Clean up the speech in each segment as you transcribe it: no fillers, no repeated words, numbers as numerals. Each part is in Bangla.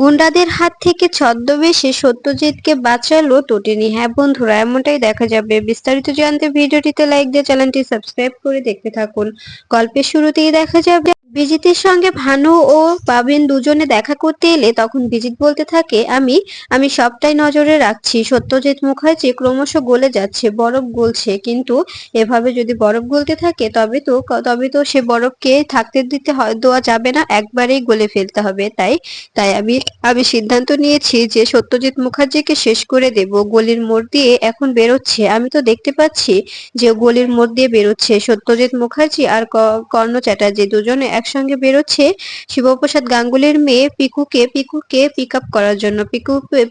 গুন্ডাদের হাত থেকে ছদ্মবেশে সত্যজিৎকে বাঁচালো তটিনী। হ্যাঁ বন্ধুরা, এমনটাই দেখা যাবে। বিস্তারিত জানতে ভিডিওটিতে লাইক দিয়ে চ্যানেলটি সাবস্ক্রাইব করে দেখতে থাকুন। গল্পের শুরুতেই দেখা যাবে বিজিতের সঙ্গে ভানু ও পাবিন দুজনে দেখা করতে এলে তখন বিজিত বলতে থাকে, আমি আমি সবটাই নজরে রাখছি। সত্যজিৎ মুখার্জি ক্রমশ গলে যাচ্ছে, বরফ গলছে, কিন্তু এভাবে যদি বরফ গলতে থাকে তবে তো সে বরফকে থাকতে দেওয়া যাবে না, একবারেই গলে ফেলতে হবে। তাই তাই আমি আমি সিদ্ধান্ত নিয়েছি যে সত্যজিৎ মুখার্জিকে শেষ করে দেব। গলির মোড় দিয়ে এখন বেরোচ্ছে, আমি তো দেখতে পাচ্ছি যে গলির মোড় দিয়ে বেরোচ্ছে সত্যজিৎ মুখার্জি আর কর্ণ চ্যাটার্জি দুজনে একসঙ্গে বেরোচ্ছে শিবপ্রসাদ গাঙ্গুলির মেয়ে পিকুকে পিক আপ করার জন্য,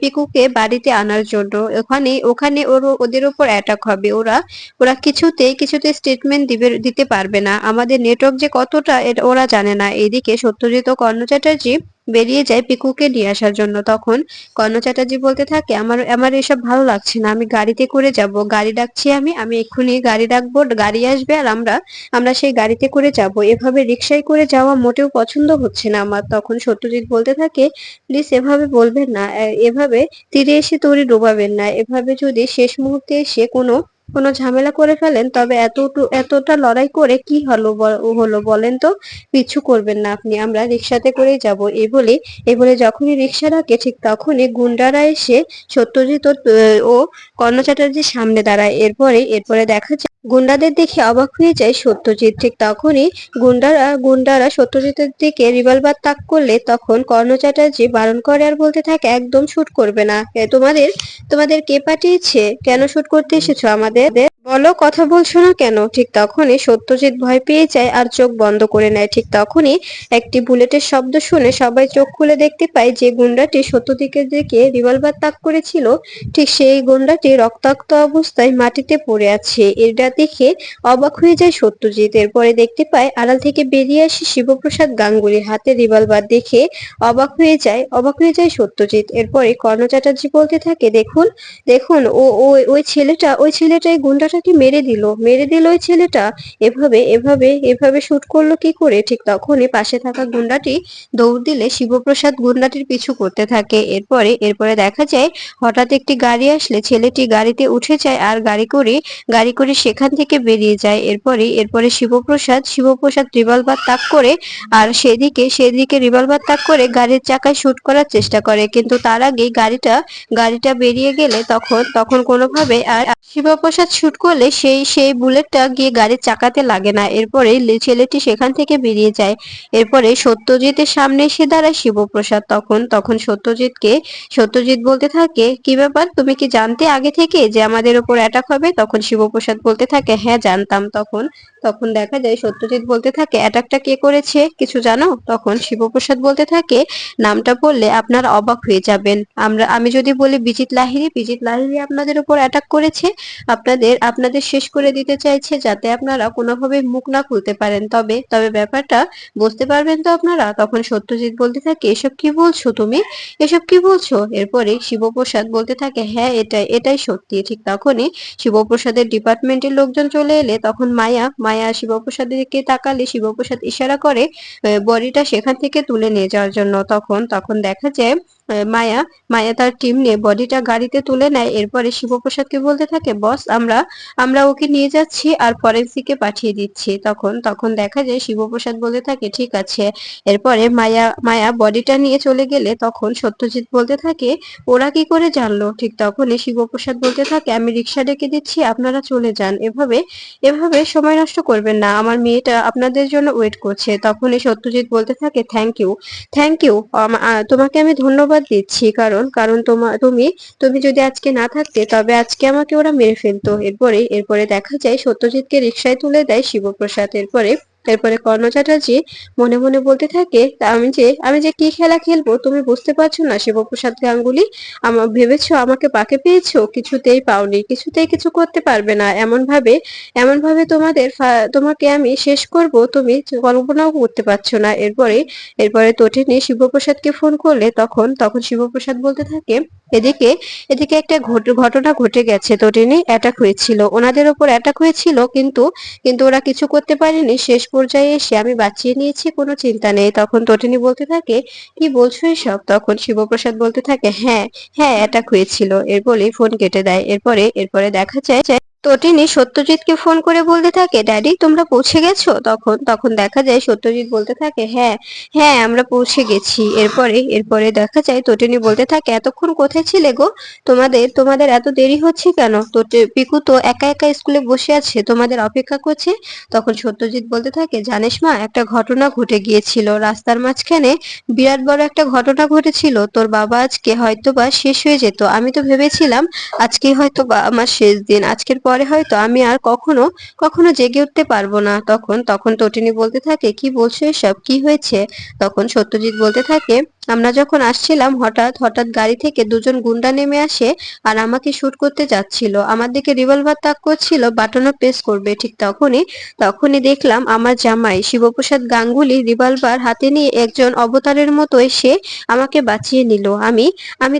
পিকুকে বাড়িতে আনার জন্য। ওখানে ওখানে ওদের উপর অ্যাটাক হবে। ওরা ওরা কিছুতে স্টেটমেন্ট দিতে পারবে না। আমাদের নেটওয়ার্ক যে কতটা এটা ওরা জানে না। এদিকে সত্যজিৎ ও কর্ণ চ্যাটার্জি বেরিয়ে যায় পিকুকে নিয়ে আসার জন্য। তখন কর্ণ চ্যাটার্জি বলতে থাকে, আমার আমার এসব ভালো লাগছে না, আমি গাড়িতে করে যাব। গাড়ি ডাকছি, আমি এক্ষুনি গাড়ি ডাকবো, গাড়ি আসবে আর আমরা আমরা সেই গাড়িতে করে যাব। এভাবে রিক্সায় করে যাওয়া মোটেও পছন্দ হচ্ছে না আমার। তখন সত্যজিৎ বলতে থাকে, প্লিজ এভাবে বলবেন না, এভাবে তীরে এসে তরি ডোবাবেন না। এভাবে যদি শেষ মুহূর্তে এসে কোনো কোনো ঝামেলা করে ফেলেন তবে এতটা লড়াই করে কি হলো বলেন তো। পিছু করবেন না আপনি, আমরা রিক্সাতে করেই যাব। এই বলে যখনই রিক্সা ডাকে ঠিক তখনই গুন্ডারা এসে সত্যজিৎ ও কর্ণ চ্যাটার্জির সামনে দাঁড়ায়। এরপরে দেখা যায় গুন্ডাদের দেখে অবাক হয়ে যায় সত্যজিৎ। ঠিক তখনই গুন্ডারা সত্যজিতের দিকে রিভলভার তাক করলে তখন কর্ণ চ্যাটার্জি বারণ করে আর বলতে থাকে, একদম শুট করবে না। তোমাদের তোমাদের কে পাঠিয়েছে? কেন শুট করতে এসেছো আমাদের? বলো, কথা বলছো না কেন? ঠিক তখনই সত্যজিৎ ভয় পেয়ে যায় আর চোখ বন্ধ করে নেয়। ঠিক তখনই একটি বুলেটের শব্দ শুনে সবাই চোখ খুলে দেখতে পায় যে গুন্ডাটি সত্যজিতের দিকে রিভলভার তাক করেছিল ঠিক সেই গুন্ডাটি রক্তাক্ত অবস্থায় মাটিতে পড়ে আছে। এটা দেখে অবাক হয়ে যায় সত্যজিৎ। এরপরে দেখতে পায় আড়াল থেকে বেরিয়ে আসে শিবপ্রসাদ গাঙ্গুলি, হাতে রিভলভার। দেখে অবাক হয়ে যায় সত্যজিৎ। এরপরে কর্ণ চ্যাটার্জি বলতে থাকে, দেখুন দেখুন ওই ছেলেটাই গুন্ডাটাকে মেরে দিল ওই ছেলেটা। এভাবে শুট করলো কি করে? ঠিক তখনই পাশে থাকা গুন্ডাটি দৌড় দিলে শিবপ্রসাদ গুন্ডাটির পিছু করতে থাকে। এরপরে দেখা যায় হঠাৎ একটি গাড়ি আসলে ছেলেটি গাড়িতে উঠে যায় আর গাড়ি করে সেখান থেকে বেরিয়ে যায়। এরপরে শিবপ্রসাদ রিভলভার তাক করে আর সেদিকে রিভলভার তাক করে গাড়ির চাকায় শুট করার চেষ্টা করে, কিন্তু তার আগেই গাড়িটা বেরিয়ে গেলে তখন কোনোভাবে আর শিবপ্রসাদ শুট করলে সেই বুলেটটা গিয়ে গাড়ির চাকাতে লাগে না। এরপরে ছেলেটি সেখান থেকে বেরিয়ে যায়। এরপরে সত্যজিতের সামনে এসে দাঁড়ায় শিবপ্রসাদ। তখন সত্যজিৎ বলতে থাকে, কি ব্যাপার, তুমি কি জানতে আগে থেকে যে আমাদের উপর অ্যাটাক হবে? তখন শিবপ্রসাদ বলতে থাকে, হ্যাঁ জানতাম। তখন দেখা যায় সত্যজিৎ বলতে থাকে, অ্যাটাকটা কে করেছে কিছু জানো? তখন শিবপ্রসাদ বলতে থাকে, নামটা বললে আপনারা অবাক হয়ে যাবেন। আমি যদি বলি বিজিত লাহিড়ী আপনাদের উপর অ্যাটাক করেছে। আপনাদের শেষ করে দিতে চাইছে যাতে আপনারা কোনোভাবে মুখ না খুলতে পারেন। তবে ব্যাপারটা বুঝতে পারবেন তো আপনারা? তখন সত্যজিৎ বলতে থাকে, এসব কি বলছো? এরপরে শিবপ্রসাদ বলতে থাকে, হ্যাঁ এটাই সত্যি। ঠিক তখনই শিবপ্রসাদের ডিপার্টমেন্টের লোকজন চলে এলে তখন মায়া শিবপ্রসাদের দিকে তাকালে শিবপ্রসাদ ইশারা করে বডিটা সেখান থেকে তুলে নিয়ে যাওয়ার জন্য। তখন দেখা যায় মায়া মায়া তার টিম নিয়ে বডিটা গাড়িতে তুলে নেয়। এরপরে শিবপ্রসাদকে বলতে থাকে, বস আমরা ওকে নিয়ে যাচ্ছি আর ফরেন্সিকে পাঠিয়ে দিচ্ছি। তখন দেখা যায় শিবপ্রসাদ বলতে থাকে, ঠিক আছে। এরপরে মায়া বডিটা নিয়ে চলে গেলে তখন সত্যজিৎ বলতে থাকে, ওরা কি করে জানলো? ঠিক তখনই শিবপ্রসাদ বলতে থাকে, আমি রিক্সা ডেকে দিচ্ছি, আপনারা চলে যান। এভাবে সময় নষ্ট করবেন না, আমার মেয়েটা আপনাদের জন্য ওয়েট করছে। তখনই সত্যজিৎ বলতে থাকে, থ্যাংক ইউ তোমাকে আমি ধন্যবাদ দিচ্ছি, কারণ কারণ তুমি যদি আজকে না থাকতে তবে আজকে আমাকে ওরা মেরে ফেলতো। এরপরে দেখা যায় সত্যজিৎকে রিক্সায় তুলে দেয় শিবপ্রসাদ। এরপরে কর্ণ চ্যাটার্জি মনে মনে বলতে থাকে, তা আমি যে কি খেলা খেলবো তুমি বুঝতে পারছো না শিবপ্রসাদ গাঙ্গুলি? ভেবেছো আমাকে পাকে পেয়েছো? কিছুতেই পাওনি, কিছুতেই কিছু করতে পারবে না। এমন ভাবে তোমাকে আমি শেষ করব তুমি কল্পনাও করতে পারছো না। এরপরে তটিনী শিবপ্রসাদকে ফোন করলে তখন শিবপ্রসাদ বলতে থাকে, এদিকে এদিকে একটা ঘটনা ঘটে গেছে। তটিনী অ্যাটাক হয়েছিল, ওনাদের ওপর অ্যাটাক হয়েছিল, কিন্তু ওরা কিছু করতে পারেনি। শেষ পর্যায়ে এসে আমি বাঁচিয়ে নিয়েছি, কোনো চিন্তা নেই। তখন তটিনী বলতে থাকে, কি বলছো এসব? তখন শিবপ্রসাদ বলতে থাকে, হ্যাঁ হ্যাঁ, অ্যাটাক হয়েছিল। এর বলেই ফোন কেটে দেয়। এরপরে দেখা যায় তটিনী সত্যজিৎকে ফোন করে বলতে থাকে, ড্যাডি তোমরা পৌঁছে গেছো? তখন তখন দেখা যায় সত্যজিৎ বলতে থাকে, হ্যাঁ হ্যাঁ, আমরা পৌঁছে গেছি। এরপরে দেখা যায় তটিনী বলতে থাকে, এতক্ষণ কোথায় ছিলে গো? তোমাদের এত দেরি হচ্ছে কেন? তো পিকু তো একা একা স্কুলে বসে আছে, তোমাদের অপেক্ষা করছে। তখন সত্যজিৎ বলতে থাকে, জানিস মা, একটা ঘটনা ঘটে গিয়েছিল রাস্তার মাঝখানে। বিরাট বড় একটা ঘটনা ঘটেছিল। তোর বাবা আজকে হয়তো বা শেষ হয়ে যেত। আমি তো ভেবেছিলাম আজকে হয়তো বা আমার শেষ দিন, আজকের পরে হয়তো আমি আর কখনো কখনো জেগে উঠতে পারবো না। তখন তখন তটিনী বলতে থাকে, কি বলছো এসব? কি হয়েছে? তখন সত্যজিৎ বলতে থাকে, আমরা যখন আসছিলাম হঠাৎ হঠাৎ গাড়ি থেকে দুজন গুন্ডা নেমে আসে আর আমাকে শুট করতে যাচ্ছিল। আমার দিকে রিভলভার তাক করছিল, বাটনও প্রেস করবে। ঠিক তখনই তখনই দেখলাম আমার জামাই শিবপ্রসাদ গাঙ্গুলি রিভলভার হাতে নিয়ে একজন অবতারের মতো এসে আমাকে বাঁচিয়ে নিল। আমি আমি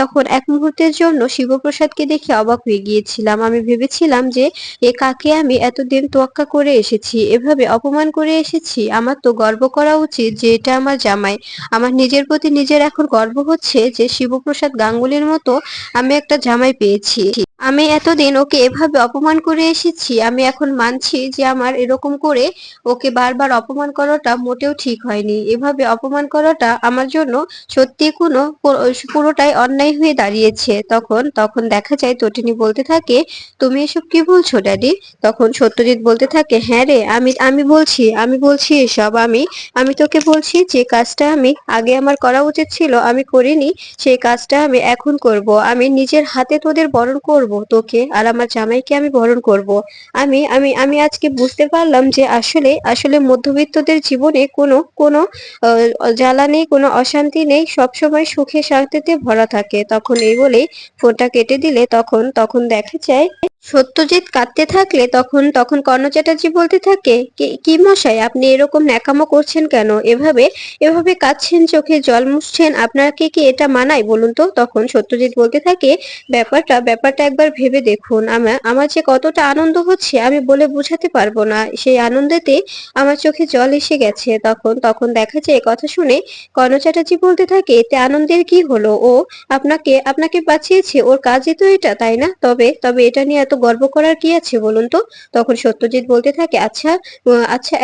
তখন এক মুহূর্তের জন্য শিবপ্রসাদকে দেখে অবাক হয়ে গিয়েছিলাম। আমি ভেবেছিলাম যে এ কাকে আমি এতদিন তোয়াক্কা করে এসেছি, এভাবে অপমান করে এসেছি। আমার তো গর্ব করা উচিত যে এটা আমার জামাই। আমার নিজের প্রতি নিজের এখন গর্ব হচ্ছে যে শিবপ্রসাদ গাঙ্গুলির মতো আমি একটা জামাই পেয়েছি। আমি এতদিন ওকে এভাবে অপমান করে এসেছি, আমি এখন মানছি যে আমার এরকম করে ওকে বারবার অপমান করাটা মোটেও ঠিক হয়নি। এভাবে অপমান করাটা আমার জন্য সত্যি পুরোটাই অন্যায় হয়ে দাঁড়িয়েছে। তখন তখন দেখা যায় তটিনী বলতে থাকে, তুমি এসব কি বলছো ড্যাডি? তখন সত্যজিৎ বলতে থাকে, হ্যাঁ রে, আমি বলছি এসব। আমি তোকে বলছি যে কাজটা আমি আগে আমার করা উচিত ছিল আমি করিনি, সেই কাজটা আমি এখন করব। আমি নিজের হাতে তোদের বরণ করব, তোকে আর আমার জামাইকে আমি বরণ করব। আমি আজকে বুঝতে পারলাম যে আসলে আসলে মধ্যবিত্তদের জীবনে কোনো জ্বালা নেই, কোনো অশান্তি নেই, সবসময় সুখে শান্তিতে ভরা থাকে। তখন এই বলে ফোনটা কেটে দিলে তখন তখন দেখা যায় সত্যজিৎ কাঁদতে থাকলে তখন তখন কর্ণ চ্যাটার্জি বলতে থাকে, কি মশাই, আপনি এরকম ন্যাকামো করছেন কেন? এভাবে এভাবে কাঁদছেন, চোখে জল মুছছেন, আপনাকে কি এটা মানায় বলুন তো? তখন সত্যজিৎ বলতে থাকে, ব্যাপারটা একবার ভেবে দেখুন। আমার যে কতটা আনন্দ হচ্ছে আমি বলে বোঝাতে পারবো না। সেই আনন্দেতে আমার চোখে জল এসে গেছে। তখন তখন দেখা যায় কথা শুনে কর্ণ চ্যাটার্জি বলতে থাকে, এতে আনন্দের কি হলো? ও আপনাকে আপনাকে বাঁচিয়েছে, ওর কাজই তো এটা, তাই না? তবে তবে এটা নিয়ে এত গর্ব করার কি আছে বলুন তো? তখন সত্যজিৎ বলতে থাকে, আচ্ছা,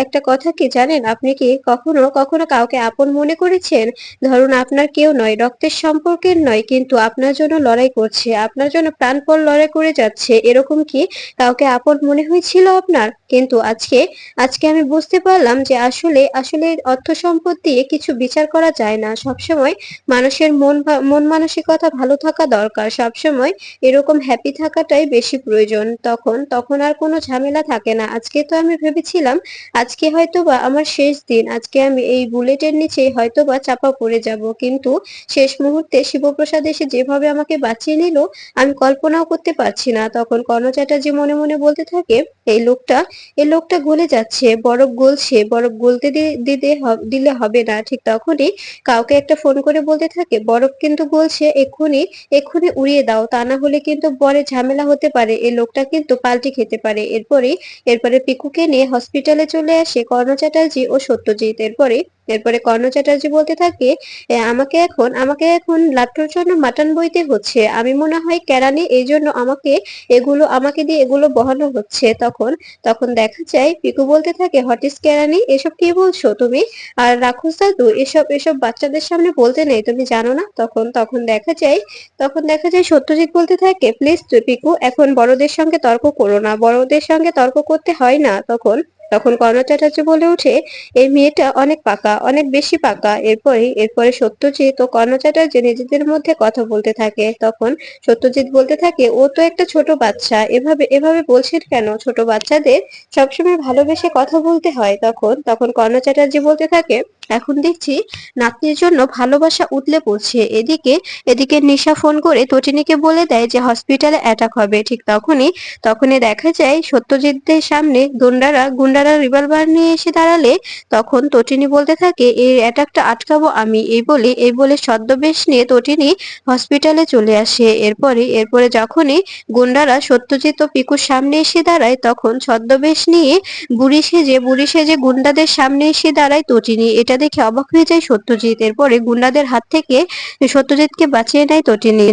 একটা কথা কি জানেন, আপনি কি কখনো কখনো কাউকে আপন মনে করেছেন? ধরুন আপনার কেউ নয়, রক্তের সম্পর্কের নয়, কিন্তু আপনার জন্য লড়াই করছে, আপনার জন্য প্রাণপণ লড়াই করে যাচ্ছে, এরকম কি কাউকে আপন মনে হয়েছিল আপনার? কিন্তু আজকে আজকে আমি বুঝতে পারলাম যে আসলে আসলে অর্থ সম্পদ দিয়ে কিছু বিচার করা যায় না। সবসময় মানুষের মন মানসিকতা ভালো থাকা দরকার। সবসময় এরকম হ্যাপি থাকাটাই বেশি প্রয়োজন। তখন তখন আর কোনো ঝামেলা থাকে না। আজকে তো আমি ভেবেছিলাম আজকে হয়তো বা আমার শেষ দিন, আজকে আমি এই বুলেটের নিচে হয়তো বা চাপা পড়ে যাব, কিন্তু শেষ মুহূর্তে শিবপ্রসাদ এসে যেভাবে আমাকে বাঁচিয়ে নিল আমি কল্পনাও করতে পারছি না। তখন কর্ণ চ্যাটার্জি মনে মনে বলতে থাকে, এই লোকটা এই লোকটা গলে যাচ্ছে, বরফ গলছে, বরফ গলতে দিলে হবে না। ঠিক তখনই কাউকে একটা ফোন করে বলতে থাকে, বরফ কিন্তু গলছে, এক্ষুনি এক্ষুনি উড়িয়ে দাও, তা না হলে কিন্তু পরে ঝামেলা হতে পারে, এই লোকটা কিন্তু পাল্টি খেতে পারে। এরপরে পিকুকে নিয়ে হসপিটালে চলে আসে কর্ণ চ্যাটার্জি ও সত্যজিৎ। এরপরে কর্ণ চ্যাটার্জি বলতে থাকে, আমাকে এখন লাট্টুর জন্য মাটন বইতে হচ্ছে, আমি মনে হয় কেরানি, এই জন্য আমাকে দিয়ে এগুলো বহানো হচ্ছে। তখন তখন দেখা যায় পিকু বলতে থাকে, হটিস কেরানি, এসব কি বলছো তুমি? আর রাক্ষস দাদু, এসব এসব বাচ্চাদের সামনে বলতে নেই, তুমি জানো না? তখন তখন দেখা যায় সত্যজিৎ বলতে থাকে, প্লিজ পিকু, এখন বড়দের সঙ্গে তর্ক করো না, বড়দের সঙ্গে তর্ক করতে হয় না। তখন তখন কর্ণ চ্যাটার্জি বলে ওঠে, এই মেয়েটা অনেক পাকা, অনেক বেশি পাকা। এরপরে সত্যজিৎ ও কর্ণ চ্যাটার্জি নিজেদের মধ্যে কথা বলতে থাকে। তখন সত্যজিৎ বলতে থাকে, ও তো একটা ছোট বাচ্চা, এভাবে এভাবে বলছেন কেন? ছোট বাচ্চাদের সবসময় ভালোবেসে কথা বলতে হয়। তখন তখন কর্ণ চ্যাটার্জি বলতে থাকে, এখন দেখছি নাতনির জন্য ভালোবাসা উতলে পড়ছে। এদিকে নিশা ফোন করে তটিনীকে বলে দেয় যে হসপিটালে অ্যাটাক হবে। ঠিক তখনই দেখা যায় সত্যজিৎদের সামনে গুন্ডারা রিভলভার নিয়ে এসে দাঁড়ালে তখন তটিনী বলতে থাকে এই অ্যাটাকটা আটকাবো আমি। এই বলে ছদ্মবেশ নিয়ে তটিনী হসপিটালে চলে আসে। এরপরে যখনই গুন্ডারা সত্যজিৎ ও পিকুর সামনে এসে দাঁড়ায় তখন ছদ্মবেশ নিয়ে বুড়ি সেজে গুন্ডাদের সামনে এসে দাঁড়ায় তটিনী। এটা দেখে অবাক হয়ে যায় সত্যজিৎ। এরপরে গুন্ডাদের হাত থেকে সত্যজিৎকে বাঁচিয়ে নেয় তটিনী।